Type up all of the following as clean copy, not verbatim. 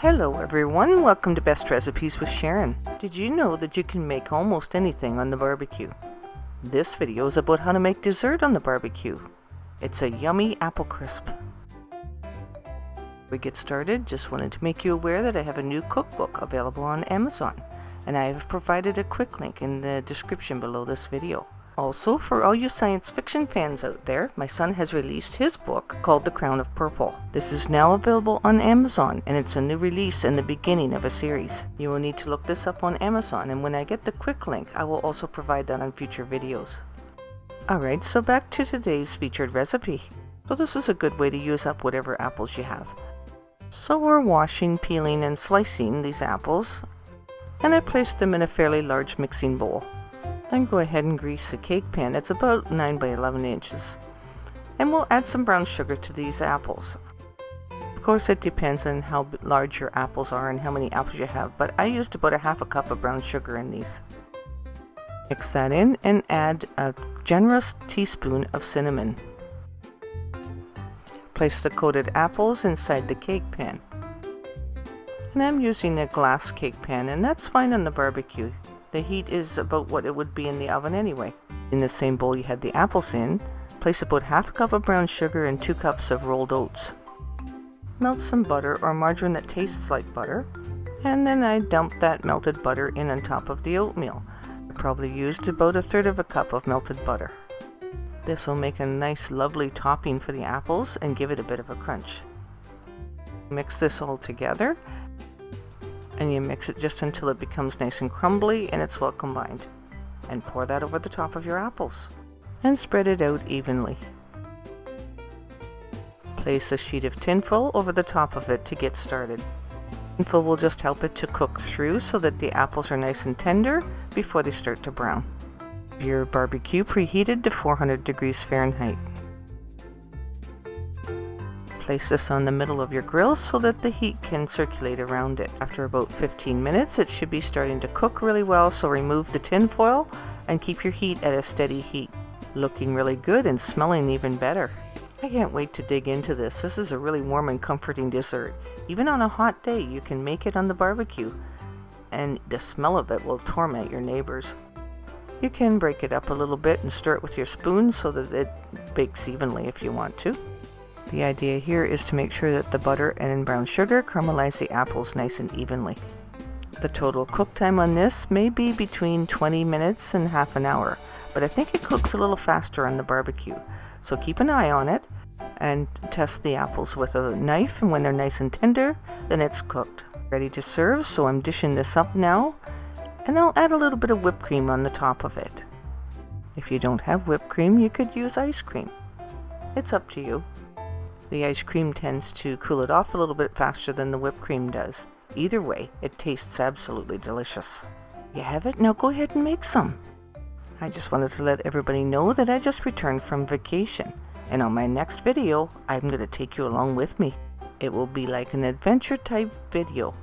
Hello everyone, welcome to Best Recipes with Sharon. Did you know that you can make almost anything on the barbecue? This video is about how to make dessert on the barbecue. It's a yummy apple crisp. Before we get started, just wanted to make you aware that I have a new cookbook available on Amazon, and I have provided a quick link in the description below this video. Also, for all you science fiction fans out there, my son has released his book called The Crown of Purple. This is now available on Amazon, and it's a new release in the beginning of a series. You will need to look this up on Amazon, and when I get the quick link, I will also provide that on future videos. Alright, so back to today's featured recipe. So this is a good way to use up whatever apples you have. So we're washing, peeling, and slicing these apples, and I placed them in a fairly large mixing bowl. Then go ahead and grease the cake pan. It's about 9 by 11 inches. And we'll add some brown sugar to these apples. Of course, it depends on how large your apples are and how many apples you have, but I used about a half a cup of brown sugar in these. Mix that in and add a generous teaspoon of cinnamon. Place the coated apples inside the cake pan. And I'm using a glass cake pan, and that's fine on the barbecue. The heat is about what it would be in the oven anyway. In the same bowl you had the apples in, place about half a cup of brown sugar and 2 cups of rolled oats. Melt some butter or margarine that tastes like butter, and then I dump that melted butter in on top of the oatmeal. I probably used about 1/3 of a cup of melted butter. This will make a nice lovely topping for the apples and give it a bit of a crunch. Mix this all together, and you mix it just until it becomes nice and crumbly and it's well combined. And pour that over the top of your apples. And spread it out evenly. Place a sheet of tinfoil over the top of it to get started. Tinfoil will just help it to cook through so that the apples are nice and tender before they start to brown. Your barbecue preheated to 400 degrees Fahrenheit. Place this on the middle of your grill so that the heat can circulate around it. After about 15 minutes, it should be starting to cook really well, so remove the tin foil and keep your heat at a steady heat. Looking really good and smelling even better. I can't wait to dig into this. This is a really warm and comforting dessert. Even on a hot day, you can make it on the barbecue, and the smell of it will torment your neighbors. You can break it up a little bit and stir it with your spoon so that it bakes evenly if you want to. The idea here is to make sure that the butter and brown sugar caramelize the apples nice and evenly. The total cook time on this may be between 20 minutes and half an hour, but I think it cooks a little faster on the barbecue. So keep an eye on it and test the apples with a knife, and when they're nice and tender, then it's cooked. Ready to serve, so I'm dishing this up now, and I'll add a little bit of whipped cream on the top of it. If you don't have whipped cream, you could use ice cream. It's up to you. The ice cream tends to cool it off a little bit faster than the whipped cream does. Either way, it tastes absolutely delicious. You have it? Now go ahead and make some. I just wanted to let everybody know that I just returned from vacation, and on my next video, I'm going to take you along with me. It will be like an adventure type video,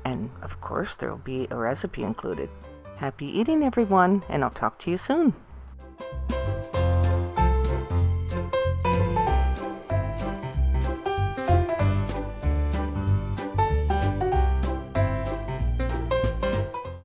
and of course there will be a recipe included. Happy eating everyone, and I'll talk to you soon.